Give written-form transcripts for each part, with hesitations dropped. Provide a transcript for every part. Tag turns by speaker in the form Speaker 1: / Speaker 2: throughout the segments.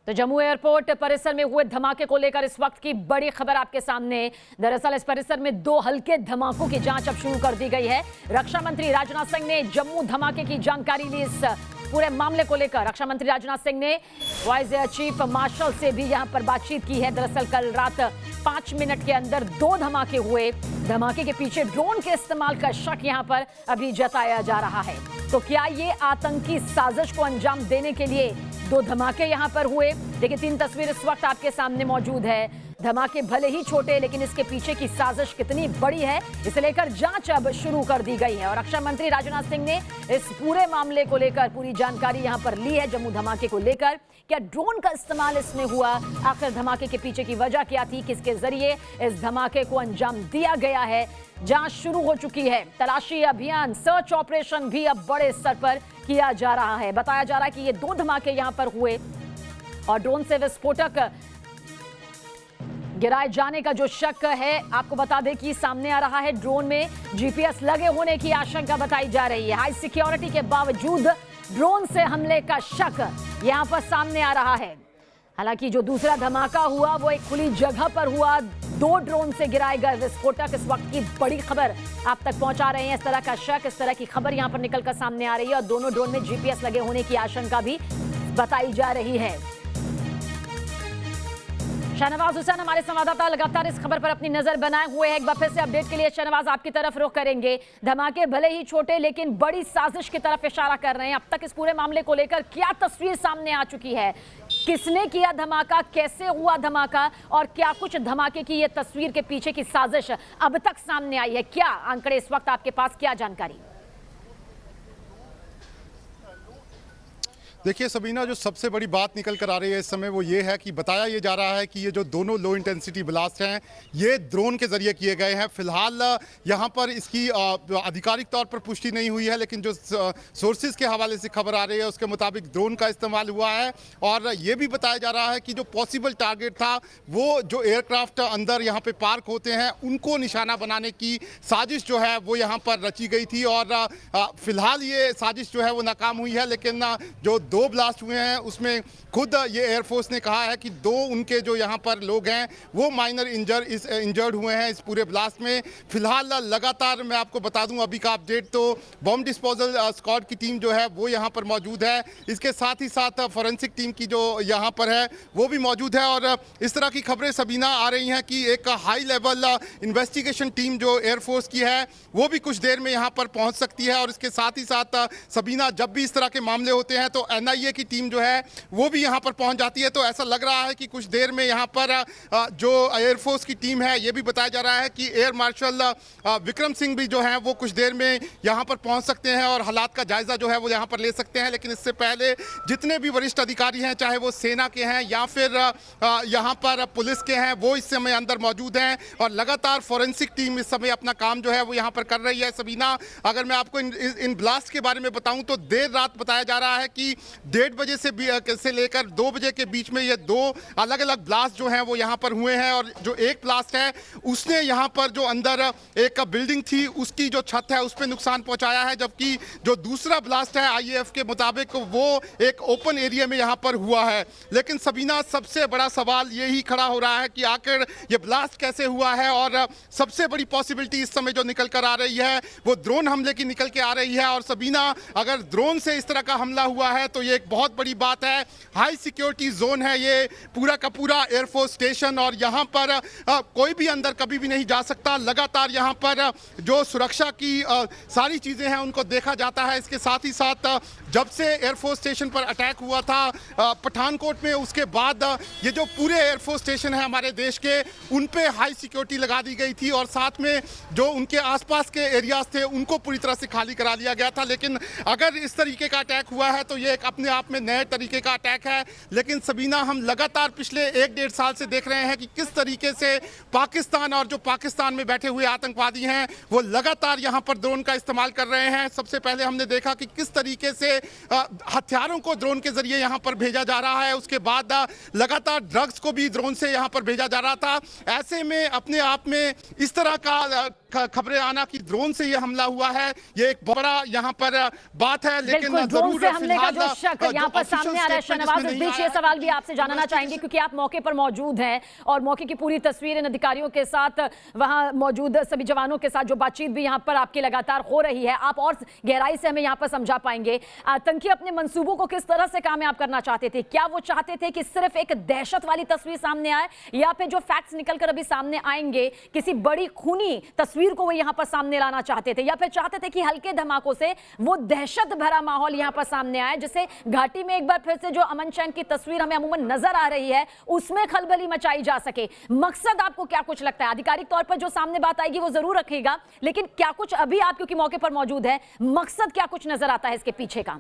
Speaker 1: तो जम्मू एयरपोर्ट परिसर में हुए धमाके को लेकर इस वक्त की बड़ी खबर आपके सामने। दरअसल इस परिसर में 2 हल्के धमाकों की जांच अब शुरू कर दी गई है। रक्षा मंत्री राजनाथ सिंह ने जम्मू धमाके की जानकारी ली। इस पूरे मामले को लेकर रक्षा मंत्री राजनाथ सिंह ने वाइस एयर चीफ मार्शल से भी यहां पर बातचीत की है। दरअसल कल रात 5 मिनट के अंदर 2 धमाके हुए। धमाके के पीछे ड्रोन के इस्तेमाल का शक यहां पर अभी जताया जा रहा है। तो क्या ये आतंकी साजिश को अंजाम देने के लिए 2 धमाके यहां पर हुए? देखिए 3 तस्वीर इस वक्त आपके सामने मौजूद है। धमाके भले ही छोटे लेकिन इसके पीछे की साजिश कितनी बड़ी है, इसे लेकर जांच अब शुरू कर दी गई है। और रक्षा मंत्री राजनाथ सिंह ने इस पूरे मामले को लेकर पूरी जानकारी यहां पर ली है। जम्मू धमाके को लेकर क्या ड्रोन का इस्तेमाल इसमें हुआ, आखिर धमाके के पीछे की वजह क्या थी, किसके जरिए इस धमाके को अंजाम दिया गया है, जांच शुरू हो चुकी है। तलाशी अभियान, सर्च ऑपरेशन भी अब बड़े स्तर पर किया जा रहा है। बताया जा रहा है कि ये 2 धमाके यहां पर हुए और ड्रोन से विस्फोटक गिराए जाने का जो शक है, आपको बता दें कि सामने आ रहा है। ड्रोन में जीपीएस लगे होने की आशंका बताई जा रही है। हाई सिक्योरिटी के बावजूद ड्रोन से हमले का शक यहां पर सामने आ रहा है। हालांकि जो दूसरा धमाका हुआ वो एक खुली जगह पर हुआ। 2 ड्रोन से गिराए गए विस्फोटक इस वक्त की बड़ी खबर आप तक पहुंचा रहे हैं। इस तरह का शक, इस तरह की खबर यहां पर निकलकर सामने आ रही है और दोनों ड्रोन में जीपीएस लगे होने की आशंका भी बताई जा रही है। शाहनवाज हुसैन हमारे संवाददाता लगातार इस खबर पर अपनी नजर बनाए हुए हैं। एक बार फिर से अपडेट के लिए शाहनवाज आपकी तरफ रुख करेंगे। धमाके भले ही छोटे लेकिन बड़ी साजिश की तरफ इशारा कर रहे हैं। अब तक इस पूरे मामले को लेकर क्या तस्वीर सामने आ चुकी है? किसने किया धमाका, कैसे हुआ धमाका और क्या कुछ धमाके की ये तस्वीर के पीछे की साजिश अब तक सामने आई है? क्या आंकड़े इस वक्त आपके पास, क्या जानकारी?
Speaker 2: देखिए सबीना, जो सबसे बड़ी बात निकल कर आ रही है इस समय वो ये है कि बताया ये जा रहा है कि ये जो दोनों लो इंटेंसिटी ब्लास्ट हैं ये ड्रोन के जरिए किए गए हैं। फिलहाल यहाँ पर इसकी आधिकारिक तौर पर पुष्टि नहीं हुई है, लेकिन जो सोर्सेज के हवाले से खबर आ रही है उसके मुताबिक ड्रोन का इस्तेमाल हुआ है। और ये भी बताया जा रहा है कि जो पॉसिबल टारगेट था वो जो एयरक्राफ्ट अंदर यहाँ पे पार्क होते हैं उनको निशाना बनाने की साजिश जो है वो यहाँ पर रची गई थी। और फिलहाल ये साजिश जो है वो नाकाम हुई है, लेकिन जो 2 ब्लास्ट हुए हैं उसमें खुद ये एयरफोर्स ने कहा है कि 2 उनके जो यहाँ पर लोग हैं वो माइनर इंजर्ड हुए हैं इस पूरे ब्लास्ट में। फिलहाल लगातार मैं आपको बता दूं अभी का अपडेट, तो बॉम्ब डिस्पोजल स्क्वाड की टीम जो है वो यहाँ पर मौजूद है। इसके साथ ही साथ फॉरेंसिक टीम की जो यहाँ पर है वो भी मौजूद है। और इस तरह की खबरें सबीना आ रही हैं कि एक हाई लेवल इन्वेस्टिगेशन टीम जो एयरफोर्स की है वो भी कुछ देर में यहाँ पर पहुँच सकती है। और इसके साथ ही साथ सबीना, जब भी इस तरह के मामले होते हैं तो एनआईए की टीम जो है वो भी यहाँ पर पहुँच जाती है। तो ऐसा लग रहा है कि कुछ देर में यहाँ पर जो एयरफोर्स की टीम है, ये भी बताया जा रहा है कि एयर मार्शल विक्रम सिंह भी जो है वो कुछ देर में यहाँ पर पहुँच सकते हैं और हालात का जायजा जो है वो यहाँ पर ले सकते हैं। लेकिन इससे पहले जितने भी वरिष्ठ अधिकारी हैं, चाहे वो सेना के हैं या फिर यहाँ पर पुलिस के हैं, वो इस समय अंदर मौजूद हैं और लगातार फॉरेंसिक टीम इस समय अपना काम जो है वो यहाँ पर कर रही है। सबीना, अगर मैं आपको इन ब्लास्ट के बारे में बताऊँ तो देर रात बताया जा रहा है कि 1:30 बजे से लेकर 2 बजे के बीच में ये 2 अलग अलग ब्लास्ट जो हैं वो यहाँ पर हुए हैं। और जो एक ब्लास्ट है उसने यहाँ पर जो अंदर एक बिल्डिंग थी उसकी जो छत है उस पर नुकसान पहुँचाया है, जबकि जो दूसरा ब्लास्ट है आईएएफ के मुताबिक वो एक ओपन एरिया में यहाँ पर हुआ है। लेकिन सबीना, सबसे बड़ा सवाल यही खड़ा हो रहा है कि आखिर ये ब्लास्ट कैसे हुआ है। और सबसे बड़ी पॉसिबिलिटी इस समय जो निकल कर आ रही है वो ड्रोन हमले की निकल के आ रही है। और सबीना, अगर ड्रोन से इस तरह का हमला हुआ है तो ये एक बहुत बड़ी बात है। हाई सिक्योरिटी जोन है ये पूरा का पूरा एयरफोर्स स्टेशन और यहाँ पर कोई भी अंदर कभी भी नहीं जा सकता। लगातार यहाँ पर जो सुरक्षा की सारी चीज़ें हैं उनको देखा जाता है। इसके साथ ही साथ जब से एयरफोर्स स्टेशन पर अटैक हुआ था पठानकोट में, उसके बाद ये जो पूरे एयरफोर्स स्टेशन है हमारे देश के, उन पे हाई सिक्योरिटी लगा दी गई थी और साथ में जो उनके आसपास के एरियाज थे उनको पूरी तरह से खाली करा दिया गया था। लेकिन अगर इस तरीके का अटैक हुआ है तो ये एक अपने आप में नए तरीके का अटैक है। लेकिन सबीना, हम लगातार पिछले 1-1.5 साल से देख रहे हैं कि किस तरीके से पाकिस्तान और जो पाकिस्तान में बैठे हुए आतंकवादी हैं वो लगातार यहाँ पर ड्रोन का इस्तेमाल कर रहे हैं। सबसे पहले हमने देखा कि किस तरीके से हथियारों को ड्रोन के जरिए यहाँ पर भेजा जा रहा है, उसके बाद लगातार ड्रग्स को भी ड्रोन से यहाँ पर भेजा जा रहा था। ऐसे में अपने आप में इस तरह का खबरें आना कि ड्रोन से ये हमला हुआ है, ये एक बड़ा यहाँ पर बात है। लेकिन
Speaker 1: ड्रोन से हमले का जो शक यहाँ पर
Speaker 2: official
Speaker 1: सामने आ रहा है,
Speaker 2: statement
Speaker 1: शहनवाज,
Speaker 2: इसमें
Speaker 1: इस
Speaker 2: नहीं
Speaker 1: बीच
Speaker 2: आया
Speaker 1: ये सवाल भी आपसे जानना चाहेंगे क्योंकि आप मौके पर मौजूद हैं और मौके की पूरी तस्वीर इन अधिकारियों के साथ, वहां मौजूद सभी जवानों के साथ जो बातचीत भी यहाँ पर आपकी लगातार हो रही है, आप और गहराई से हमें यहाँ पर समझा पाएंगे आतंकी अपने मंसूबों को किस तरह से कामयाब करना चाहते थे? क्या वो चाहते थे कि सिर्फ एक दहशत वाली तस्वीर सामने आए, या फिर जो फैक्ट्स निकलकर अभी सामने आएंगे किसी बड़ी खूनी तस्वीर को वो यहाँ पर सामने लाना चाहते थे, या फिर चाहते थे कि हल्के धमाकों से वो दहशत भरा माहौल यहाँ पर सामने आए जिससे घाटी में एक बार फिर से जो अमन चैन की तस्वीर हमें अमूमन नजर आ रही है उसमें खलबली मचाई जा सके? मकसद आपको क्या कुछ लगता है? आधिकारिक तौर पर जो सामने बात आएगी वो जरूर रखिएगा, लेकिन क्या कुछ अभी आप क्योंकि मौके पर मौजूद है, मकसद क्या कुछ नजर आता है इसके पीछे का?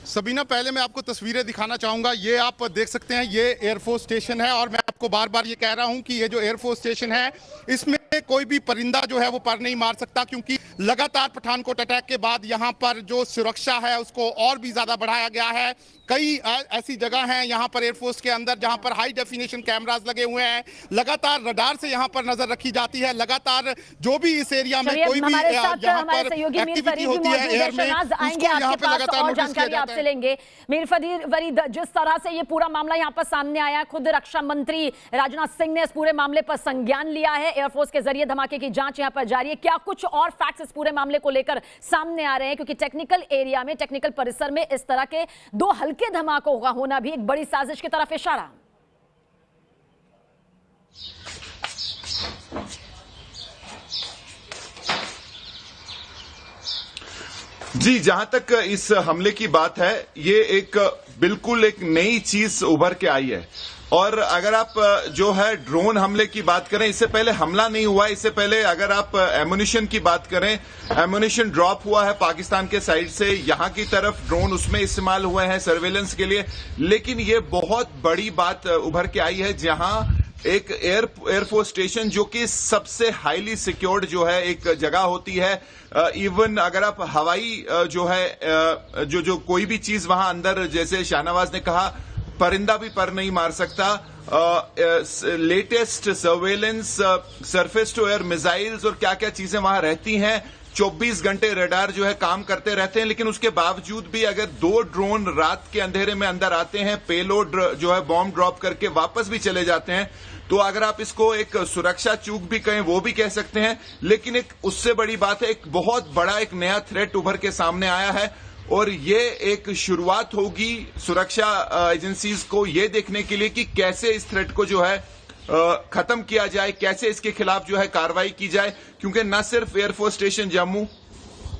Speaker 2: सबीना, पहले मैं आपको तस्वीरें दिखाना चाहूंगा। ये आप देख सकते हैं, ये एयरफोर्स स्टेशन है और मैं आपको बार बार ये कह रहा हूं कि ये जो एयरफोर्स स्टेशन है इसमें कोई भी परिंदा जो है वो पर नहीं मार सकता, क्योंकि लगातार पठानकोट अटैक के बाद यहाँ पर जो सुरक्षा है उसको और भी ज्यादा बढ़ाया गया है। कई ऐसी जगह हैं यहाँ पर एयरफोर्स के अंदर जहाँ पर हाई डेफिनेशन कैमरास लगे हुए हैं, लगातार रडार से यहाँ पर नजर रखी जाती है। लगातार जो भी इस एरिया में कोई भी यहाँ पर एक्टिविटी होती है एयर में, उसको यहाँ पे लगातार नोटिस किया जाता है।
Speaker 1: लेंगे मीर फरीद, जिस तरह से ये पूरा मामला यहाँ पर सामने आया है, खुद रक्षा मंत्री राजनाथ सिंह ने इस पूरे मामले पर संज्ञान लिया है, एयरफोर्स के जरिए धमाके की जांच यहाँ पर जारी है। क्या कुछ और फैक्ट्स इस पूरे मामले को लेकर सामने आ रहे हैं? क्योंकि टेक्निकल एरिया में, टेक्निकल परिसर में इस तरह के दो हल्के धमाकों का होना भी एक बड़ी साजिश की तरफ इशारा।
Speaker 3: जी, जहां तक इस हमले की बात है, ये एक बिल्कुल एक नई चीज उभर के आई है। और अगर आप जो है ड्रोन हमले की बात करें, इससे पहले हमला नहीं हुआ। इससे पहले अगर आप एमुनिशन की बात करें, एमुनिशन ड्रॉप हुआ है पाकिस्तान के साइड से यहां की तरफ, ड्रोन उसमें इस्तेमाल हुए हैं सर्वेलेंस के लिए। लेकिन ये बहुत बड़ी बात उभर के आई है, जहां एक एयरफोर्स स्टेशन जो कि सबसे हाईली सिक्योर्ड जो है एक जगह होती है, इवन अगर आप हवाई जो है जो कोई भी चीज वहां अंदर, जैसे शाहनवाज ने कहा, परिंदा भी पर नहीं मार सकता। Latest surveillance, surface to air missiles और क्या क्या चीजें वहां रहती हैं। 24 घंटे रडार जो है काम करते रहते हैं, लेकिन उसके बावजूद भी अगर 2 ड्रोन रात के अंधेरे में अंदर आते हैं, पेलोड जो है बॉम्ब ड्रॉप करके वापस भी चले जाते हैं, तो अगर आप इसको एक सुरक्षा चूक भी कहें वो भी कह सकते हैं। लेकिन एक उससे बड़ी बात है, एक बहुत बड़ा एक नया थ्रेट उभर के सामने आया है और ये एक शुरुआत होगी सुरक्षा एजेंसीज को ये देखने के लिए कि कैसे इस थ्रेट को जो है खत्म किया जाए, कैसे इसके खिलाफ जो है कार्रवाई की जाए। क्योंकि न सिर्फ एयरफोर्स स्टेशन जम्मू,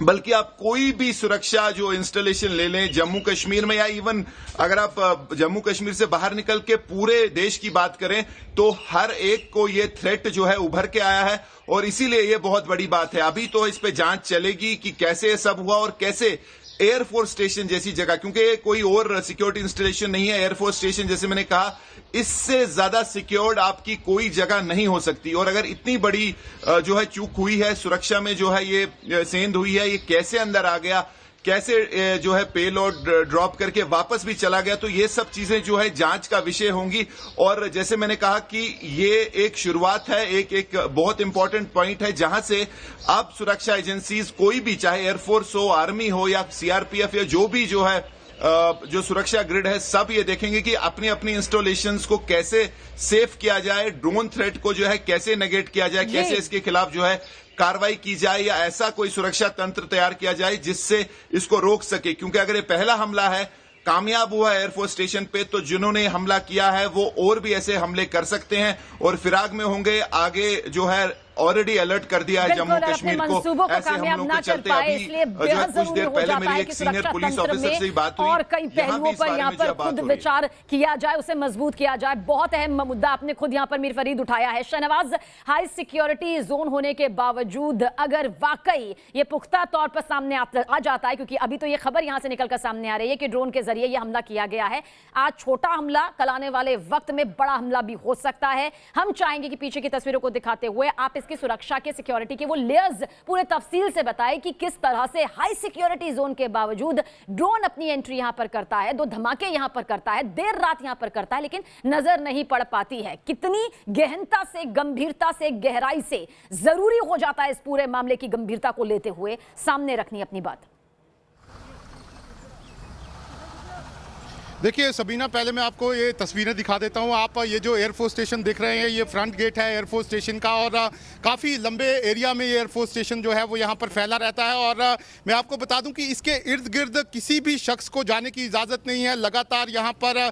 Speaker 3: बल्कि आप कोई भी सुरक्षा जो इंस्टॉलेशन ले लें जम्मू कश्मीर में, या इवन अगर आप जम्मू कश्मीर से बाहर निकल के पूरे देश की बात करें, तो हर एक को ये थ्रेट जो है उभर के आया है। और इसीलिए ये बहुत बड़ी बात है। अभी तो इस पे जांच चलेगी कि कैसे ये सब हुआ और कैसे एयरफोर्स स्टेशन जैसी जगह, क्योंकि कोई और सिक्योरिटी इंस्टॉलेशन नहीं है, एयरफोर्स स्टेशन जैसे मैंने कहा, इससे ज्यादा सिक्योर्ड आपकी कोई जगह नहीं हो सकती। और अगर इतनी बड़ी जो है चूक हुई है सुरक्षा में, जो है ये सेंध हुई है, ये कैसे अंदर आ गया, कैसे जो है पेलोड ड्रॉप करके वापस भी चला गया, तो ये सब चीजें जो है जांच का विषय होंगी। और जैसे मैंने कहा कि ये एक शुरुआत है, एक बहुत इंपॉर्टेंट पॉइंट है, जहां से अब सुरक्षा एजेंसीज कोई भी, चाहे एयरफोर्स हो, आर्मी हो या सीआरपीएफ या जो भी जो है जो सुरक्षा ग्रिड है, सब ये देखेंगे कि अपनी अपनी इंस्टॉलेशंस को कैसे सेफ किया जाए, ड्रोन थ्रेट को जो है कैसे नेगेट किया जाए, कैसे इसके खिलाफ जो है कार्रवाई की जाए, या ऐसा कोई सुरक्षा तंत्र तैयार किया जाए जिससे इसको रोक सके। क्योंकि अगर ये पहला हमला है, कामयाब हुआ एयरफोर्स स्टेशन पे, तो जिन्होंने हमला किया है वो और भी ऐसे हमले कर सकते हैं और फिराक में होंगे। आगे जो है ऑलरेडी अलर्ट कर दिया है जम्मू कश्मीर को ऐसे हमलों के चलते। अभी जो है कुछ देर पहले मेरी एक सीनियर पुलिस ऑफिसर से बात हुई
Speaker 1: और कई पहलुओं पर यहाँ पर खुद विचार किया जाए, उसे मजबूत किया जाए। बहुत अहम मुद्दा आपने खुद यहाँ पर मीर फरीद उठाया है। शहनवाज, हाई सिक्योरिटी जोन होने के बावजूद अगर वाकई ये पुख्ता तौर पर सामने आ जाता है, क्योंकि अभी तो ये खबर यहाँ से निकलकर सामने आ रही है कि ड्रोन के जरिए ये हमला किया गया है, आज छोटा हमला, कल आने वाले वक्त में बड़ा हमला भी हो सकता है। हम चाहेंगे कि पीछे की तस्वीरों को दिखाते हुए आप इसकी सुरक्षा के, सिक्योरिटी के वो लेयर्स पूरे तफसील से बताए कि किस तरह से हाई सिक्योरिटी जोन के बावजूद ड्रोन अपनी एंट्री यहां पर करता है, 2 धमाके यहां पर करता है, देर रात यहां पर करता है, लेकिन नजर नहीं पड़ पाती है। कितनी गहनता से, गंभीरता से, गहराई से जरूरी हो जाता है इस पूरे मामले की गंभीरता को लेते हुए सामने रखनी अपनी बात।
Speaker 2: देखिए सबीना, पहले मैं आपको ये तस्वीरें दिखा देता हूँ। आप ये जो एयरफोर्स स्टेशन देख रहे हैं, ये फ्रंट गेट है एयरफोर्स स्टेशन का, और काफ़ी लंबे एरिया में ये एयरफोर्स स्टेशन जो है वो यहाँ पर फैला रहता है। और मैं आपको बता दूं कि इसके इर्द गिर्द किसी भी शख्स को जाने की इजाज़त नहीं है। लगातार यहाँ पर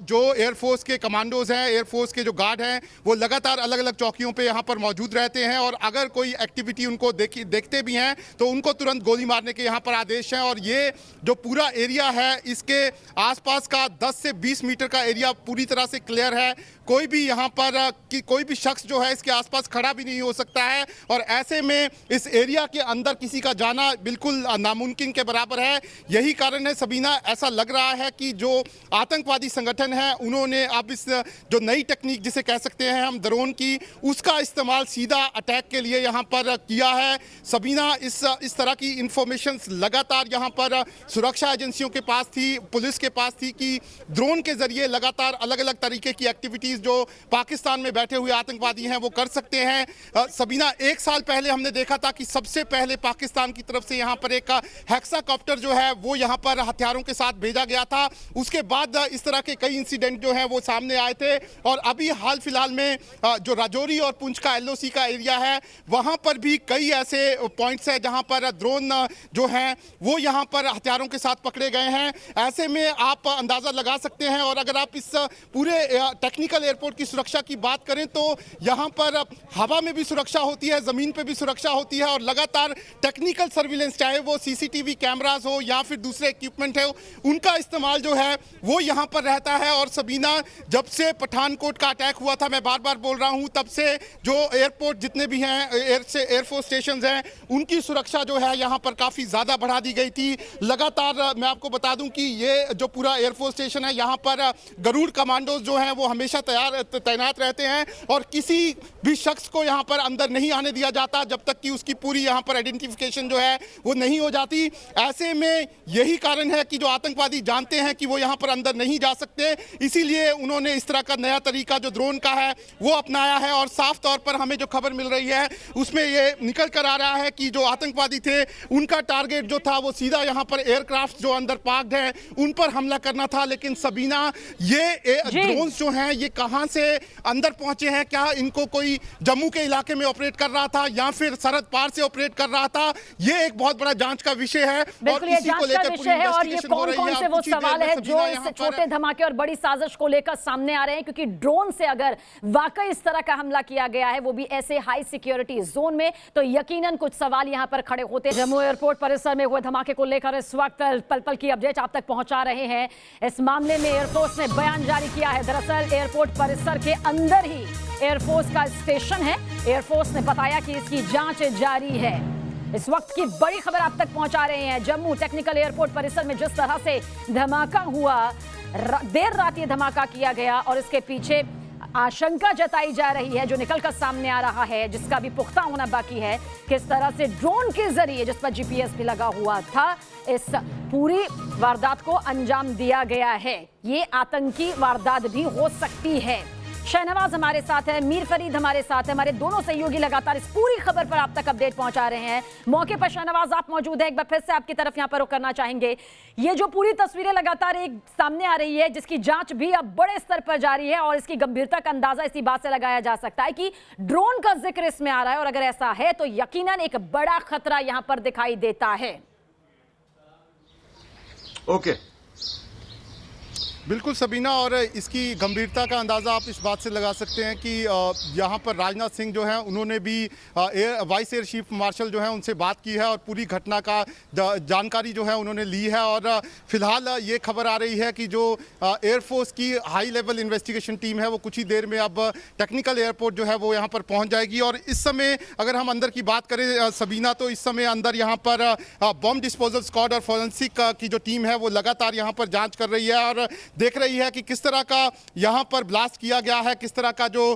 Speaker 2: जो एयरफोर्स के कमांडोज हैं, एयरफोर्स के जो गार्ड हैं, वो लगातार अलग अलग चौकियों पर यहाँ पर मौजूद रहते हैं, और अगर कोई एक्टिविटी उनको देखते भी हैं तो उनको तुरंत गोली मारने के यहाँ पर आदेश हैं। और ये जो पूरा एरिया है, इसके आसपास 10 से 20 मीटर का एरिया पूरी तरह से क्लियर है। कोई भी यहाँ पर कोई भी शख्स जो है इसके आसपास खड़ा भी नहीं हो सकता है, और ऐसे में इस एरिया के अंदर किसी का जाना बिल्कुल नामुमकिन के बराबर है। यही कारण है सबीना, ऐसा लग रहा है कि जो आतंकवादी संगठन है उन्होंने अब इस जो नई टेक्निक जिसे कह सकते हैं हम ड्रोन की, उसका इस्तेमाल सीधा अटैक के लिए यहाँ पर किया है। सबीना, इस तरह की इंफॉर्मेशन लगातार यहाँ पर सुरक्षा एजेंसियों के पास थी, पुलिस के पास थी कि ड्रोन के जरिए लगातार अलग अलग तरीके की एक्टिविटीज जो पाकिस्तान में बैठे हुए आतंकवादी हैं वो कर सकते हैं। सबीना, 1 साल पहले हमने देखा था कि सबसे पहले पाकिस्तान की तरफ से यहाँ पर एक हेक्साकॉप्टर जो है वो यहाँ पर हथियारों के साथ भेजा गया था। उसके बाद इस तरह के कई इंसिडेंट जो हैं वो सामने आए थे, और अभी हाल फिलहाल में जो राजौरी और पुंछ का LOC का एरिया है, वहाँ पर भी कई ऐसे पॉइंट्स हैं जहाँ पर ड्रोन जो हैं वो यहाँ पर हथियारों के साथ पकड़े गए हैं। ऐसे में आप अंदाज़ा लगा सकते हैं, और अगर आप इस पूरे टेक्निकल एयरपोर्ट की सुरक्षा की बात करें तो यहाँ पर हवा में भी सुरक्षा होती है, ज़मीन पे भी सुरक्षा होती है, और लगातार टेक्निकल सर्विलेंस, चाहे वो CCTV कैमरास हो या फिर दूसरे इक्विपमेंट है, उनका इस्तेमाल जो है वो यहाँ पर रहता है। और सबीना, जब से पठानकोट का अटैक हुआ था, मैं बार बार बोल रहा हूँ, तब से जो एयरपोर्ट जितने भी हैं, एयरफोर्स स्टेशन हैं, उनकी सुरक्षा जो है यहाँ पर काफ़ी ज़्यादा बढ़ा दी गई थी। लगातार मैं आपको बता दूँ कि ये जो पूरा एयरफोर्स स्टेशन है, यहाँ पर गरुड़ कमांडोज जो हैं वो हमेशा तैनात रहते हैं, और किसी भी शख्स को यहाँ पर अंदर नहीं आने दिया जाता जब तक कि उसकी पूरी यहाँ पर आइडेंटिफिकेशन जो है वो नहीं हो जाती। ऐसे में यही कारण है कि जो आतंकवादी जानते हैं कि वो यहाँ पर अंदर नहीं जा सकते, इसीलिए उन्होंने इस तरह का नया तरीका जो ड्रोन का है वो अपनाया है। और साफ तौर पर हमें जो खबर मिल रही है उसमें ये निकल कर आ रहा है कि जो आतंकवादी थे उनका टारगेट जो था वो सीधा यहाँ पर एयरक्राफ्ट जो अंदर पार्क्ड है उन पर हमला करना था। लेकिन सबीना, ये ड्रोन्स जो हैं ये कहां से अंदर पहुंचे हैं? क्या इनको कोई जम्मू के इलाके में ऑपरेट कर रहा था या फिर सरहद पार से ऑपरेट कर रहा था? ये एक बहुत बड़ा जांच का विषय है, और इसी को लेकर पूरी इन्वेस्टिगेशन हो रही है।
Speaker 1: कौन से वो सवाल है जो इस छोटे धमाके और बड़ी साजिश को लेकर सामने आ रहे हैं, क्योंकि ड्रोन से अगर वाकई इस तरह का हमला किया गया है, वो भी ऐसे हाई सिक्योरिटी जोन में, तो यकीनन कुछ सवाल यहां पर खड़े होते हैं। जम्मू एयरपोर्ट परिसर में हुए धमाके को लेकर इस वक्त पल पल की अपडेट आप तक पहुंचा रहे हैं। इस मामले में एयरफोर्स ने बयान जारी किया है। दरअसल एयरपोर्ट परिसर के अंदर ही एयरफोर्स का स्टेशन है। एयरफोर्स ने बताया कि इसकी जांच जारी है। इस वक्त की बड़ी खबर आप तक पहुंचा रहे हैं। जम्मू टेक्निकल एयरपोर्ट परिसर में जिस तरह से धमाका हुआ, देर रात ये धमाका किया गया, और इसके पीछे आशंका जताई जा रही है जो निकलकर सामने आ रहा है, जिसका भी पुख्ता होना बाकी है, किस तरह से ड्रोन के जरिए, जिस पर GPS भी लगा हुआ था, इस पूरी वारदात को अंजाम दिया गया है। ये आतंकी वारदात भी हो सकती है। शहनवाज हमारे साथ है, मीर फरीद हमारे साथ है, हमारे दोनों सहयोगी लगातार इस पूरी खबर पर आप तक अपडेट पहुंचा रहे हैं। मौके पर शहनवाज आप मौजूद हैं, एक बार फिर से आपकी तरफ यहां पर रुख करना चाहेंगे। ये जो पूरी तस्वीरें लगातार एक सामने आ रही है, जिसकी जांच भी अब बड़े स्तर पर जारी है, और इसकी गंभीरता का अंदाजा इसी बात से लगाया जा सकता है कि ड्रोन का जिक्र इसमें आ रहा है, और अगर ऐसा है तो यकीनन एक बड़ा खतरा यहां पर दिखाई देता है।
Speaker 2: ओके, बिल्कुल सबीना, और इसकी गंभीरता का अंदाज़ा आप इस बात से लगा सकते हैं कि यहाँ पर राजनाथ सिंह जो हैं उन्होंने भी वाइस एयर चीफ मार्शल जो हैं उनसे बात की है, और पूरी घटना का जानकारी जो है उन्होंने ली है। और फिलहाल ये खबर आ रही है कि जो एयरफोर्स की हाई लेवल इन्वेस्टिगेशन टीम है वो कुछ ही देर में अब टेक्निकल एयरपोर्ट जो है वो यहाँ पर पहुँच जाएगी। और इस समय अगर हम अंदर की बात करें सबीना, तो इस समय अंदर यहाँ पर बॉम्ब डिस्पोजल स्क्वाड और फॉरेंसिक की जो टीम है वो लगातार यहाँ पर जाँच कर रही है। और देख रही है कि किस तरह का यहाँ पर ब्लास्ट किया गया है, किस तरह का जो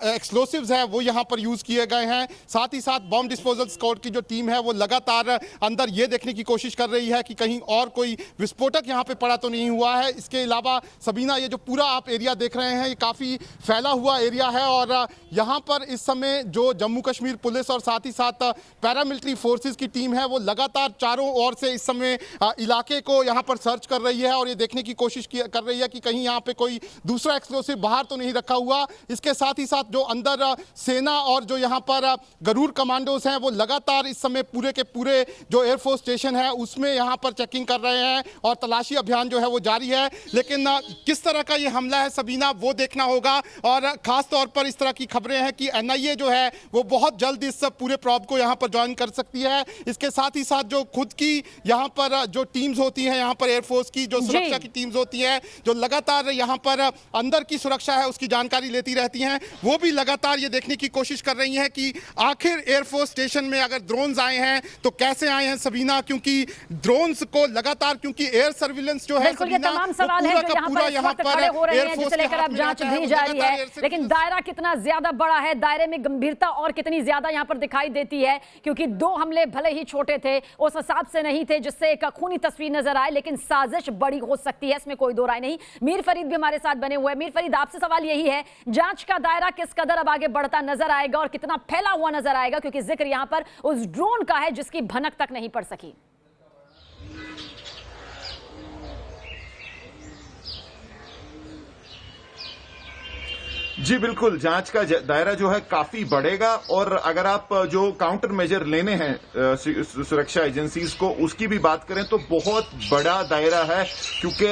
Speaker 2: एक्सप्लोसिव्स है वो यहाँ पर यूज किए गए हैं। साथ ही साथ बॉम्ब डिस्पोजल स्क्वाड की जो टीम है वो लगातार अंदर ये देखने की कोशिश कर रही है कि कहीं और कोई विस्फोटक यहाँ पे पड़ा तो नहीं हुआ है। इसके अलावा सबीना, ये जो पूरा आप एरिया देख रहे हैं ये काफ़ी फैला हुआ एरिया है और यहाँ पर इस समय जो जम्मू कश्मीर पुलिस और साथ ही साथ पैरामिलिट्री फोर्सेस की टीम है वो लगातार चारों ओर से इस समय इलाके को यहाँ पर सर्च कर रही है और ये देखने की कोशिश कर रही है कि कहीं यहाँ पे कोई दूसरा एक्सप्लोसिव बाहर तो नहीं रखा हुआ। इसके साथ ही साथ जो अंदर सेना और जो यहाँ पर गरुड़ कमांडोज हैं वो लगातार इस समय पूरे के पूरे जो एयरफोर्स स्टेशन है उसमें यहाँ पर चेकिंग कर रहे हैं और तलाशी अभियान जो है वो जारी है। लेकिन किस तरह का ये हमला है सबीना, वो देखना होगा और खास तौर पर इस तरह की खबरें हैं कि एनआईए जो है वो बहुत जल्द इस पूरे प्रॉब को यहाँ पर ज्वाइन कर सकती है। इसके साथ ही साथ जो खुद की यहाँ पर जो टीम्स होती हैं, यहाँ पर एयरफोर्स की जो सुरक्षा की टीम्स होती हैं जो लगातार यहाँ पर अंदर की सुरक्षा है उसकी जानकारी लेती रहती हैं, वो भी लगातार ये देखने की कोशिश कर रही हैं कि आखिर एयरफोर्स स्टेशन में अगर ड्रोन्स आए हैं तो कैसे आए हैं सबीना, क्योंकि ड्रोन्स को लगातार, क्योंकि एयर सर्विलेंस जो है
Speaker 1: ये तमाम सवाल है जो यहाँ पर खड़े हो रहे हैं जिसे लेकर अब जांच भी जारी है। लेकिन दायरा कितना ज्यादा बड़ा है, दायरे में गंभीरता और कितनी ज्यादा यहाँ पर दिखाई देती है, क्योंकि दो हमले भले ही छोटे थे, उस हिसाब से नहीं थे जिससे एक खूनी तस्वीर नजर आए, लेकिन साजिश बड़ी हो सकती है, इसमें कोई दो राय नहीं। मीर फरीद भी हमारे साथ बने हुए हैं। मीर फरीद, आपसे सवाल यही है, जांच का दायरा किस कदर अब आगे बढ़ता नजर आएगा और कितना फैला हुआ नजर आएगा, क्योंकि जिक्र यहां पर उस ड्रोन का है जिसकी भनक तक नहीं पड़ सकी।
Speaker 3: जी बिल्कुल, जांच का दायरा जो है काफी बढ़ेगा और अगर आप जो काउंटर मेजर लेने हैं सुरक्षा एजेंसीज को उसकी भी बात करें तो बहुत बड़ा दायरा है, क्योंकि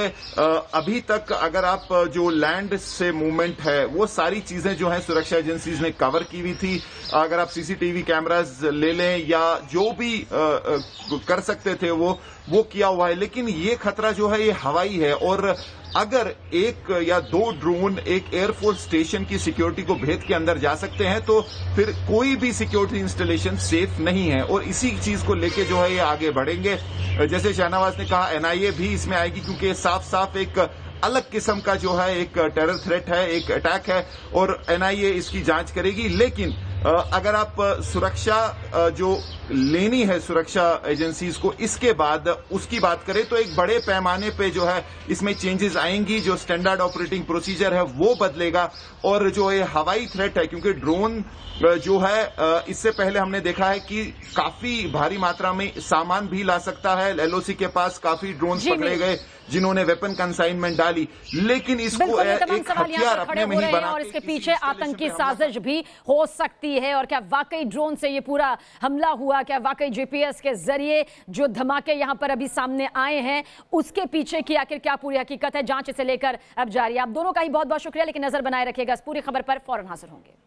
Speaker 3: अभी तक अगर आप जो लैंड से मूवमेंट है वो सारी चीजें जो है सुरक्षा एजेंसीज ने कवर की हुई थी। अगर आप सीसीटीवी कैमरास ले लें या जो भी कर सकते थे वो किया हुआ है, लेकिन ये खतरा जो है ये हवाई है और अगर एक या दो ड्रोन एक एयरफोर्स स्टेशन की सिक्योरिटी को भेद के अंदर जा सकते हैं तो फिर कोई भी सिक्योरिटी इंस्टॉलेशन सेफ नहीं है और इसी चीज को लेके जो है ये आगे बढ़ेंगे। जैसे शाहनवाज ने कहा, एनआईए भी इसमें आएगी क्योंकि साफ साफ एक अलग किस्म का जो है एक टेरर थ्रेट है, एक अटैक है और एनआईए इसकी जांच करेगी। लेकिन अगर आप सुरक्षा जो लेनी है सुरक्षा एजेंसीज को इसके बाद उसकी बात करें तो एक बड़े पैमाने पे जो है इसमें चेंजेस आएंगी, जो स्टैंडर्ड ऑपरेटिंग प्रोसीजर है वो बदलेगा और जो ये हवाई थ्रेट है, क्योंकि ड्रोन जो है इससे पहले हमने देखा है कि काफी भारी मात्रा में सामान भी ला सकता है। एलओसी के पास काफी ड्रोन पकड़े गए जिन्होंने वेपन कंसाइनमेंट डाली, लेकिन इसको एक हथियार अपने में ही बना
Speaker 1: और इसके पीछे आतंकी साजिश भी हो सकती है। और क्या वाकई ड्रोन से ये पूरा हमला हुआ, क्या वाकई जीपीएस के जरिए जो धमाके यहां पर अभी सामने आए हैं उसके पीछे की आखिर क्या पूरी हकीकत है, जांच इसे लेकर अब जारी है। आप दोनों का ही बहुत बहुत शुक्रिया, लेकिन नजर बनाए रखिएगा, इस पूरी खबर पर फौरन हाजिर होंगे।